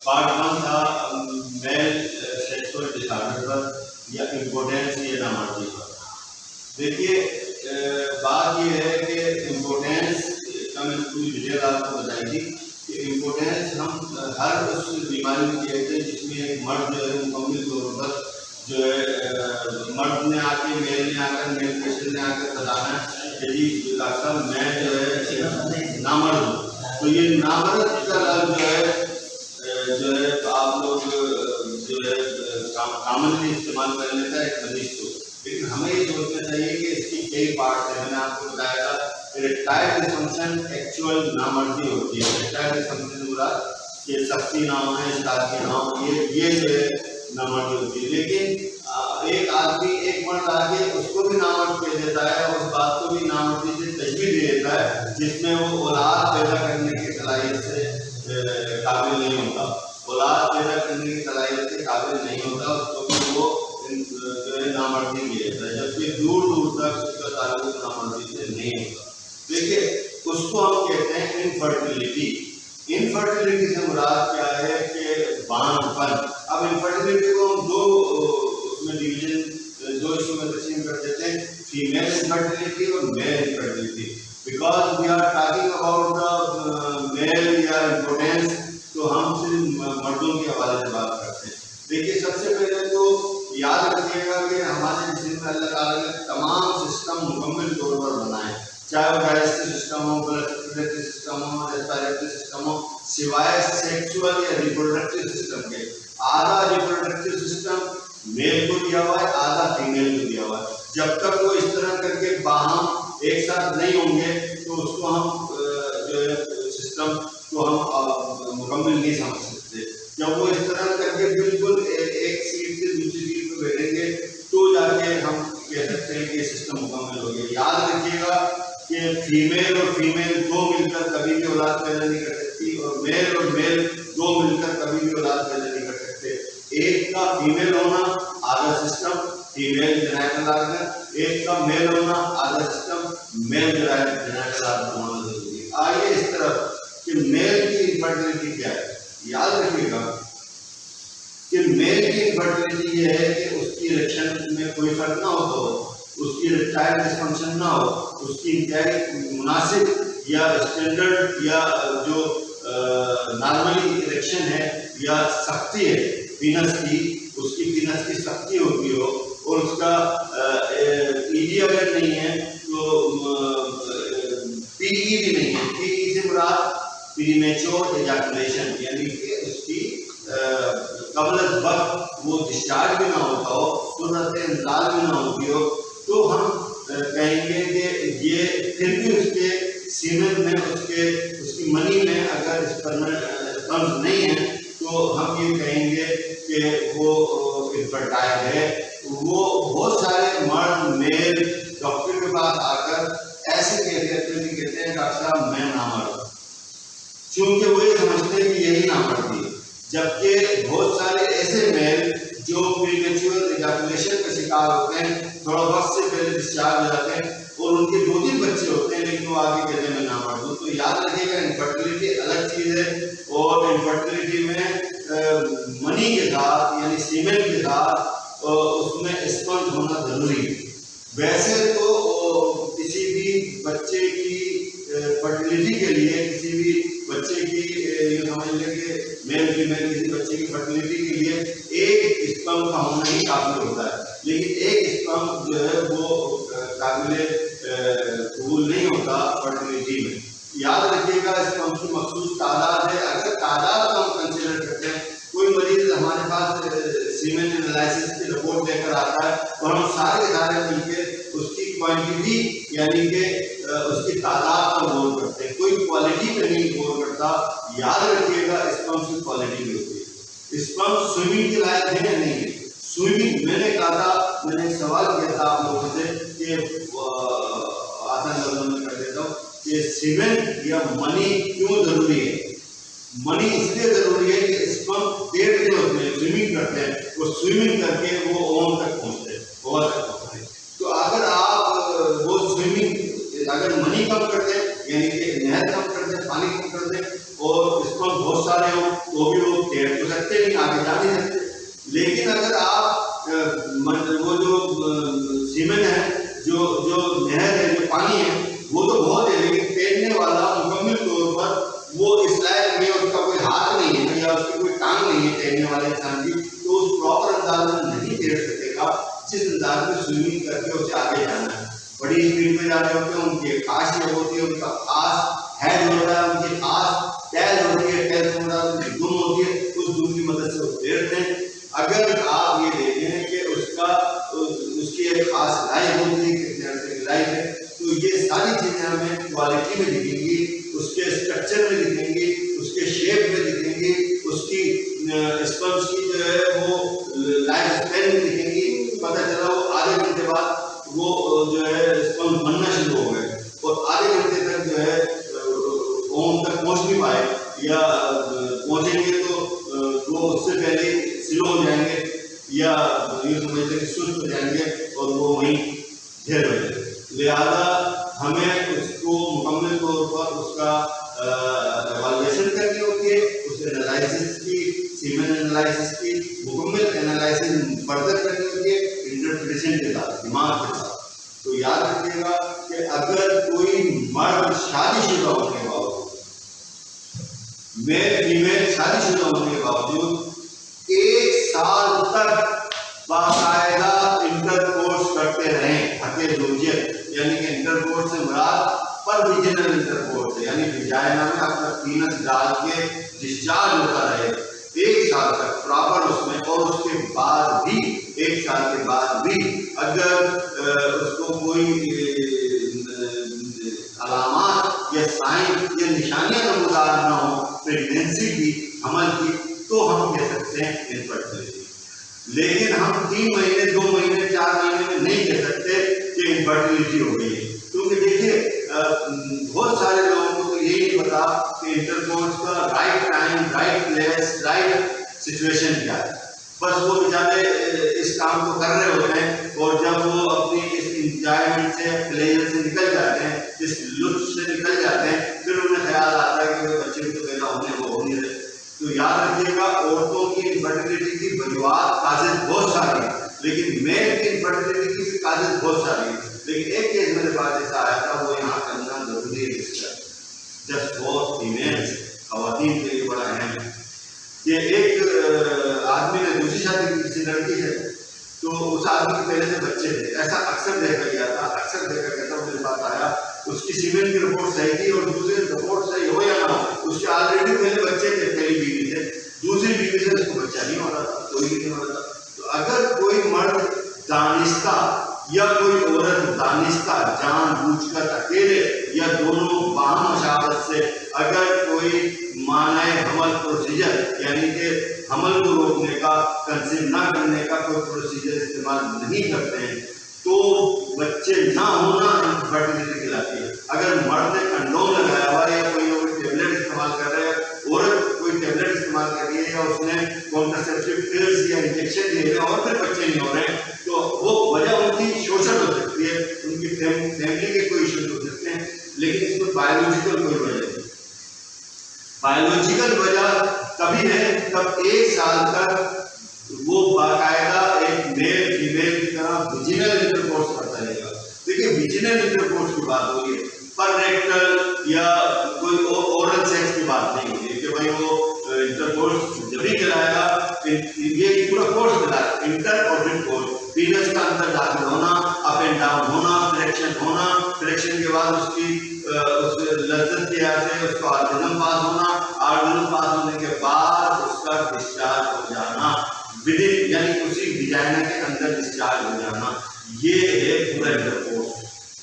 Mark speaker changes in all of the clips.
Speaker 1: Part one تھا میل sexual ڈس order پر یا importance یا نامردی پر. دیکھیے بات یہ ہے کہ امپورٹینس کا میں پوری ڈیٹیل آپ کو بتائی تھی کہ امپورٹینس ہم ہر اس بیماری میں کہتے ہیں جس میں ایک مرد جو ہے مکمل طور پر جو ہے مرد نے آ کے میل نے آ کر میل پیشنٹ نے آ کر بتانا کہ جی ڈاکٹر صاحب میں جو ہے نامرد ہوں. تو یہ نامرد کا لفظ جو ہے آپ لوگ جو ہے کامنلی استعمال کر لیتا ہے ایک مریض کو، لیکن ہمیں یہ سوچنا چاہیے کہ اس کی کئی پارٹ ہیں. میں نے آپ کو بتایا تھا ریٹائر ڈسفنکشن ایکچوئل نامردی ہوتی ہے. ریٹائر ڈسفنکشن مراد یہ سختی نہ ہونا ہے، شادی نہ ہو، یہ جو ہے نامردی ہوتی ہے. لیکن ایک آدمی ایک مرد آ کے اس کو بھی نامرد کہہ دیتا ہے اور اس بات کو بھی نامردی سے تشبیہ دے دیتا ہے جس میں وہ اولاد پیدا کرنے کی صلاحیت سے قابل نہیں ہوتا. اولاد پیدا کرنے کی صلاحیت سے قابل نہیں ہوتا، اس کو بھی وہ جو ہے نامردی کیا جاتا ہے، جبکہ دور دور تک اس کا تعلق نامردی سے نہیں ہوتا. دیکھیے اس کو ہم کہتے ہیں انفرٹیلٹی. انفرٹیلٹی سے مراد کیا ہے کہ باندھ پن. اب انفرٹیلٹی کو ہم دو اس میں ڈویژن دو حصوں میں تقسیم کر دیتے ہیں، فیمیل انفرٹیلٹی اور male infertility. Because we are talking about the male یا امپورٹینس، تو ہم صرف مردوں کے حوالے سے بات کرتے ہیں. دیکھیے سب سے پہلے تو یاد رکھیے گا کہ ہمارے جسم میں اللہ تعالیٰ نے تمام سسٹم مکمل طور پر بنائے، چاہے وہ ڈائجسٹو سسٹم ہو، بلڈ سرکولیٹری سسٹم ہو، ریسپیریٹری سسٹم ہو، سوائے سیکسول یا ریپروڈکٹیو سسٹم کے. آدھا ریپروڈکٹیو سسٹم میل کو دیا ہوا ہے، آدھا فیمیل کو دیا ہوا ہے. جب تک وہ اس طرح کر کے باہم ایک ساتھ نہیں ہوں گے تو اس کو ہم جو ہے سسٹم کو ہم مکمل نہیں سمجھ سکتے. جب وہ اس طرح کر کے بالکل ایک سیٹ سے دوسری سیٹ پہ بیٹھیں گے تو جا کے ہم کہہ سکتے ہیں کہ یہ سسٹم مکمل ہو گیا. یاد رکھیے گا کہ فیمیل اور فیمیل دو مل کر کبھی بھی اولاد پیدا نہیں کر سکتی، اور میل دو مل کر کبھی بھی اولاد پیدا نہیں کر سکتے. ایک کا فیمیل ہونا آدھا سسٹم فیمیل جینیٹل آرگن، ایک کا میل ہونا آدھا سسٹم میل جینیٹل آرگن ہونا ضروری ہے. آئیے اس طرف کہ میل کی انفرٹیلٹی کیا ہے. یاد رکھیے گا کہ میل کی انفرٹیلٹی یہ ہے کہ اس کی اریکشن میں کوئی فرق نہ ہو، تو اس کی ریٹائر ڈسفنکشن نہ ہو، اس کی انتہائی مناسب یا اسٹینڈرڈ یا جو نارملی اریکشن ہے یا سختی ہے پینس کی، اس کی پینس کی سختی ہوتی ہو، اور اس کا ای جی اگر نہیں ہے تو پی ای بھی نہیں ہے. پی ای سے مراد پریمیچور ایجاکولیشن، یعنی کہ اس کی قبل از وقت وہ ڈسچارج بھی نہ ہوتا ہو، صورت انزال بھی نہ ہوتی ہو، تو ہم کہیں گے کہ یہ پھر بھی اس کے سیمن میں اس کی منی میں اگر اسپرمز نہیں ہے تو ہم یہ کہیں گے کہ وہ انفرٹائل ہے. وہ بہت سارے مرد میل ڈاکٹر کے پاس آ کر ایسے کہتے ہیں ڈاکٹر صاحب میں نامرد، چونکہ وہ یہ سمجھتے ہیں کہ یہی نامردی ہے. جبکہ بہت سارے ایسے میل جو پریمیچور ایجاکولیشن کا شکار ہوتے ہیں، تھوڑا وقت سے پہلے ڈسچارج ہو جاتے ہیں اور ان کے 2-3 بچے ہوتے ہیں، لیکن وہ آگے کہتے ہیں میں نامرد ہوں. تو یاد رکھیے گا انفرٹیلٹی الگ چیز ہے، اور انفرٹیلٹی میں منی کے ساتھ یعنی سیمن کے ساتھ اس میں اسپرم ہونا ضروری ہے. ویسے تو کسی بھی بچے کی فرٹیلٹی کے لیے، کسی بھی بچے کی یہ سمجھ لیں کہ میل فیمیل کسی بچے کی فرٹیلٹی کے لیے ایک اسپرم کا ہونا ہی کافی ہوتا ہے، لیکن ایک اسپرم جو ہے وہ قابل قبول نہیں ہوتا فرٹیلٹی میں. یاد رکھیے گا اسپرم کی مخصوص تعداد ہے. اگر تعداد کو ہم کنسیڈر کرتے ہیں، کوئی مریض ہمارے پاس سیمن انالائسس کی رپورٹ لے کر آتا ہے اور ہم سارے مل کے اس کی کوانٹٹی یعنی کہ اس کی تعداد پر غور کرتے ہیں، کوئی کوالٹی پہ نہیں غور کرتا. یاد رکھیے گا اسپرم کی کوالٹی بھی ہوتی ہے. اسپرم سوئمنگ کے لائق ہے یا نہیں ہے؟ سوئمنگ میں نے کہا تھا، میں نے ایک سوال کیا تھا آپ لوگوں سے کہ آسان لفظوں میں کر دیتا ہوں کہ سیمن یا منی کیوں ضروری ہے. منی اس لیے ضروری ہے کہ اسپرم پیٹ کے ہوتے ہیں، سوئمنگ کرتے ہیں، وہ سوئمنگ کر کے وہ اوون تک پہنچتے ہیں، اوور تک پہنچتے ہیں. تو اگر آپ وہ سوئمنگ اگر منی کم کر دیں یعنی کہ نہر کم کر دیں، پانی کم کر دیں، اور اسپرم بہت سارے ہوں تو بھی وہ پھیر تو سکتے نہیں، آگے جا نہیں سکتے. لیکن اگر آپ وہ جو سیمن ہے، جو نہر ہے، جو پانی ہے، وہ تو بہت ہے، لیکن تیرنے والا مکمل طور پر وہ اس لائق میں اس کا کوئی ہاتھ نہیں ہے یا اس کی کوئی ٹانگ نہیں ہے تیرنے والے انسان کی، تو اس پراپر انداز میں نہیں تیر سکے گا جس انداز میں سوئمنگ کر کے اسے آگے جانا ہے. بڑی اسپیڈ میں جانے ہوتے ہیں، ان کی خاص یہ ہوتی ہے، ان کا خاص ہیڈ ہوتا ہے، ان کی خاص ٹیل ہوتی ہے، ٹیل سے مراد ان کی دم ہوتی ہے، اس دم کی مدد سے وہ تیرتے ہیں. اگر آپ یہ دیکھیں کہ اس کی ایک خاص لائف ہوتی ہے، کتنے عرصے کی لائف ہے، تو یہ ساری چیزیں ہمیں کوالٹی میں دکھیں گی، اس کے اسٹرکچر میں دکھیں گی، اس کے شیپ میں دکھیں گی، اس کی اسپنج کی جو ہے وہ لائف اسپین میں دکھیں گی. پتہ چلا وہ آدھے گھنٹے بعد وہ جو ہے اسپنج بننا شروع ہو گئے اور آدھے گھنٹے تک جو ہے اوم تک پہنچ نہیں پائے، یا پہنچیں گے تو وہ اس سے پہلے سلو ہو جائیں گے یا یہ سمجھتے کہ سست ہو جائیں گے اور وہ وہیں ڈھیر ہو جائیں گے. لہٰذا ہمیں اس کو مکمل طور پر اس کا ایوالویشن کرنی ہوتی ہے، اس کے انالائسس کی، سیمن انالائسس کی مکمل انالائسس فردر کرنی ہوتی ہے انٹرپریٹیشن کے ساتھ، دماغ کے ساتھ. تو یاد رکھیے گا کہ اگر کوئی مرد شادی شدہ ہونے کے باوجود، میل فیمیل شادی شدہ ہونے کے باوجود 1 سال تک باقاعدہ انٹر کورس کرتے رہیں، حقیق زوجیت یعنی کہ انٹر کورس سے مراد پر ویجنل انٹر کورس ہے، یعنی ویجائنا میں اپنا پینس ڈال کے ڈسچارج ہوتا رہے 1 سال تک پراپر اس میں، اور اس کے بعد بھی 1 سال کے بعد بھی اگر اس کو کوئی علامات یا سائن یا نشانیاں نمودار نہ ہو پریگنینسی کی، حمل کی، تو ہم کہہ سکتے ہیں انفرٹیلٹی. لیکن ہم 3 مہینے 2 مہینے 4 مہینے میں نہیں کہہ سکتے کہ انفرٹیلٹی ہو گئی ہے، کیونکہ دیکھیے بہت سارے لوگوں کو تو یہی نہیں پتا کہ انٹر کورس کا right time, right place, right situation کیا ہے. بس وہ بیچارے اس کام کو کر رہے ہوتے ہیں، اور جب وہ اپنی اس انجوائمنٹ سے، پلیزر سے نکل جاتے ہیں، اس لطف سے نکل جاتے ہیں، پھر انہیں خیال آتا ہے کہ بچے کو پیدا ہونے وہ ہو نہیں رہے. تو یاد رکھیے گا عورتوں کی انفرٹیلٹی کی وجوہات کاز بہت ساری ہیں، لیکن میل کی انفرٹیلٹی کی بھی کاز بہت ساری ہیں. لیکن ایک کیس میرے پاس ایسا آیا تھا، وہ یہاں کرنا ضروری ہے، جسٹ فور فیمیلز، خواتین کے لیے بڑا اہم ہے. یہ ایک آدمی نے دوسری شادی کی کسی لڑکی سے، تو اس آدمی کے پہلے سے بچے تھے. ایسا اکثر دیکھا گیا تھا، اکثر دیکھا گیا تھا. میرے پاس آیا، اس کی سیمن کی رپورٹ صحیح تھی، اور دوسری رپورٹ صحیح ہو یا نہ ہو، اس کے آلریڈی پہلے بچے تھے پہلی بیوی سے، دوسری بیوی سے اس کو بچہ نہیں ہو رہا تھا، کوئی بھی نہیں ہو رہا تھا. تو اگر کوئی مرد دانستہ یا کوئی عورت دانستہ جان بوجھ کر اکیلے یا دونوں باہم مشاورت سے اگر کوئی مانع حمل پروسیجر یعنی کہ حمل کو روکنے کا، کنسیو نہ کرنے کا کوئی پروسیجر استعمال نہیں کرتے ہیں، تو بچے نہ ہونا انفرٹیلٹی کہلاتی ہے. اگر مرد نے کنڈوم لگایا ہوا ہے یا کوئی نہ کوئی ٹیبلٹ استعمال کر رہا ہے، عورت کوئی ٹیبلٹ استعمال کر رہی ہے یا اس نے کانٹرسیپٹیو پلز یا انجیکشن لیے ہیں اور پھر بچے نہیں ہو رہے ہیں، تو وہ وجہ ان کی سوشل ہو سکتی ہے، ان کی فیملی کے کوئی ایشوز ہو سکتے ہیں، لیکن اس میں بایولوجیکل کوئی وجہ نہیں. بایولوجیکل وجہ تبھی ہے جب 1 سال تک وہ باقاعدہ ایک میل فیمیل کی طرح ویجینل انٹر کورس کرتا رہے گا. دیکھیے ویجینل انٹر کورس کی بات ہو رہی ہے، پر ریکٹل یا کوئی اورل سیکس کی بات نہیں ہو رہی ہے کہ بھائی وہ انٹر کورس جب ہی کہلائے گا، یہ پورا کورس کہلائے گا انٹر اور کورس. پینس کا اندر داخل ہونا، اپ اینڈ ڈاؤن ہونا، فلیکشن ہونا، فلیکشن کے بعد اس کی لذت کے آتے اس کا آرگزم پاس ہونا، آرگزم پاس ہونے کے بعد اس کا ڈسچارج ہو جانا، ودن یعنی اسی ویجائنا کے اندر ڈسچارج ہو جانا، یہ ہے پورا انٹر کورس.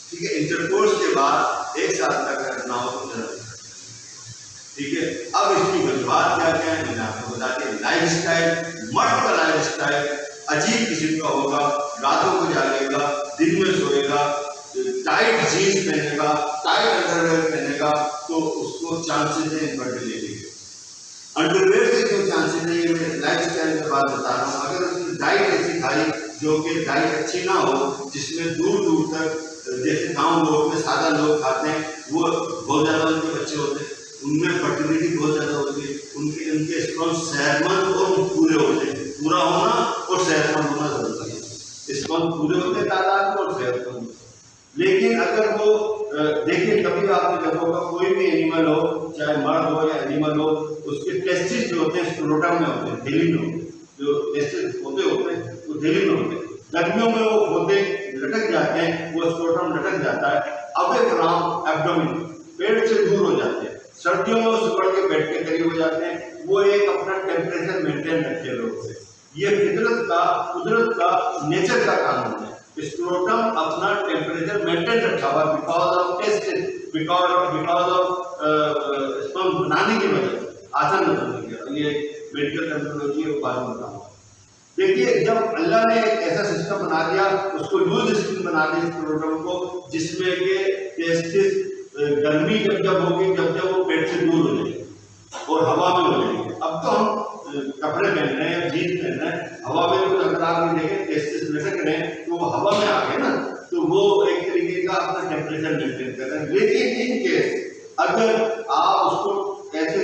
Speaker 1: ٹھیک ہے، انٹر کورس کے بعد 1 سال تک کرنا ہو تو ٹھیک ہے. اب اس کی وجوہات کیا کیا ہیں میں نے آپ کو بتا دیا. لائف اسٹائل، مرد کا لائف اسٹائل عجیب قسم کا ہوگا، راتوں کو جاگے گا، دن میں سوئے گا، ٹائٹ جینس پہنے گا، ٹائٹ انڈر ویئر پہنے گا، تو اس کو چانسز ہیں انفرٹیلٹی کے. انڈر ویئر سے کیوں چانسز نہیں ہے، میں لائف اسٹائل کی بات بتا رہا ہوں. اگر اس نے ڈائٹ ایسی کھائی جو کہ ڈائٹ اچھی نہ ہو، جس میں دور دور تک جیسے گاؤں لوگ میں سادہ لوگ کھاتے ہیں، وہ بہت زیادہ ان کے بچے ہوتے ہیں، ان میں فرٹیلیٹی بہت زیادہ ہوتی ہے، ان کے اسپرم صحت مند اور پورے ہوتے ہیں. پورا ہونا اور صحت مند ہونا ضروری ہے. اسپرم پورے ہوتے ہیں تعداد میں اور صحت مند. لیکن اگر وہ دیکھیں کبھی آپ نے دیکھا ہوگا کوئی بھی اینیمل ہو، چاہے مرد ہو یا اینیمل ہو، اس کے ٹیسٹس جو ہوتے ہیں اسکروٹم میں ہوتے ہیں، دھیلی میں ہوتے ہیں. جو ٹیسٹس ہوتے ہیں وہ دھیلی میں ہوتے ہیں. گرمیوں میں وہ پودے لٹک جاتے ہیں، وہ اسکروٹم لٹک جاتا ہے اوے فرام ایبڈومن، پیٹ سے دور ہو جاتے ہیں. سردیوں میں وہ سکڑ کے پیٹ کے قریب ہو جاتے ہیں. وہ ایک اپنا ٹیمپریچر مینٹین رکھتے ہیں لوگ سے. یہ فطرت کا، قدرت کا، نیچر کا قانون ہے. اسکروٹم اپنا ٹیمپریچر مینٹین رکھا ہوا because of test, because of sperm بنانے کی وجہ سے، آسان بنانے کی وجہ. یہ میڈیکل ٹرمینالوجی ہے، بعد میں بتاؤں. دیکھیے جب اللہ نے ایک ایسا سسٹم بنا دیا، اس کو لوز اسکن بنا دیا اسکروٹم کو، جس میں کہ ٹیسٹس گرمی جب ہوگی، جب وہ پیٹ سے دور ہو جائے گی اور ہوا میں ہو جائے گی. اب تو ہم کپڑے پہن رہے ہیں یا جینس پہن رہے ہیں، ہوا میں تو اگر آپ یہ دیکھیں ٹیسٹس لٹک رہے ہیں تو وہ ہوا میں آ گئے نا، تو وہ ایک طریقے کا اپنا ٹیمپریچر مینٹین کر رہے ہیں. لیکن ان کیس اگر آپ اس کو ایسے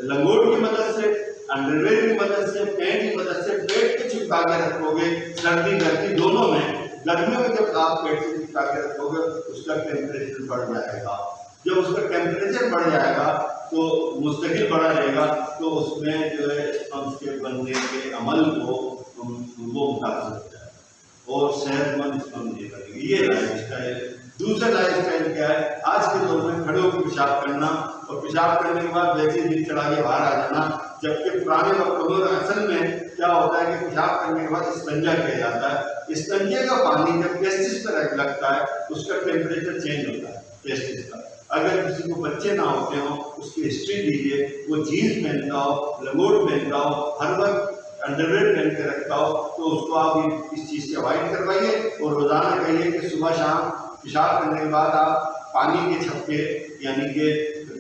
Speaker 1: لنگوٹ کی مدد سے، انڈرویئر کی مدد سے، پینٹ کی مدد سے پیٹ پہ چپکا کے رکھو گے، سردی گرمی دونوں میں، گرمیوں میں جب آپ پیٹ سے چپکا کے رکھو گے اس کا ٹیمپریچر بڑھ جائے گا. جب اس کا ٹیمپریچر بڑھ جائے گا تو مستقل بڑھا رہے گا، تو اس میں جو ہے اسپرمس کے بننے کے عمل کو وہ متاثر ہو جائے گا اور صحت مند اسپرم دے گا. یہ لائف اسٹائل. دوسرا لائف اسٹائل کیا ہے؟ آج کے دور میں کھڑے ہو کے پیشاب کرنا اور پیشاب کرنے کے بعد ویسے دل چڑھا کے باہر آ جانا. جبکہ پرانے وقتوں میں اصل میں کیا ہوتا ہے کہ پیشاب کرنے کے بعد استنجا کیا جاتا ہے. استنجے کا پانی جب ٹیسٹس پر لگتا ہے اس کا ٹیمپریچر چینج ہوتا ہے ٹیسٹس کا. اگر کسی کو بچے نہ ہوتے ہوں اس کی ہسٹری دیجیے، وہ جینس پہنتا ہو، لنگوٹ پہنتا ہو، ہر وقت انڈرویئر پہن کے رکھتا ہو، تو اس کو آپ اس چیز سے اوائڈ کروائیے اور روزانہ کہیے کہ صبح شام پیشاب کرنے کے بعد آپ پانی کے چھپکے، یعنی کہ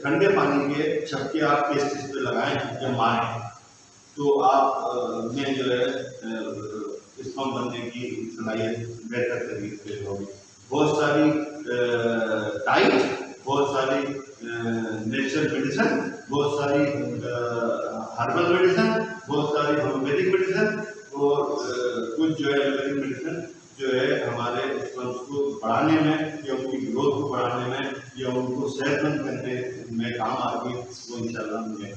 Speaker 1: ٹھنڈے پانی کے چھپکے آپ ٹیسٹس پہ لگائیں یا ماریں، تو آپ میں جو ہے اسپرم بننے کی صلاحیت بہتر طریقے سے ہوگی. بہت ساری ڈائٹ، بہت ساری نیچرل میڈیسن، بہت ساری ہربل میڈیسن، بہت ساری ہومیوپیتھک میڈیسن اور کچھ جو ہے ایلوپیتھک میڈیسن جو ہے ہمارے اسپرمس کو بڑھانے میں یا ان کی گروتھ کو بڑھانے میں یا ان کو صحت مند کرنے میں کام آ گئی. وہ انشاءاللہ ہمیں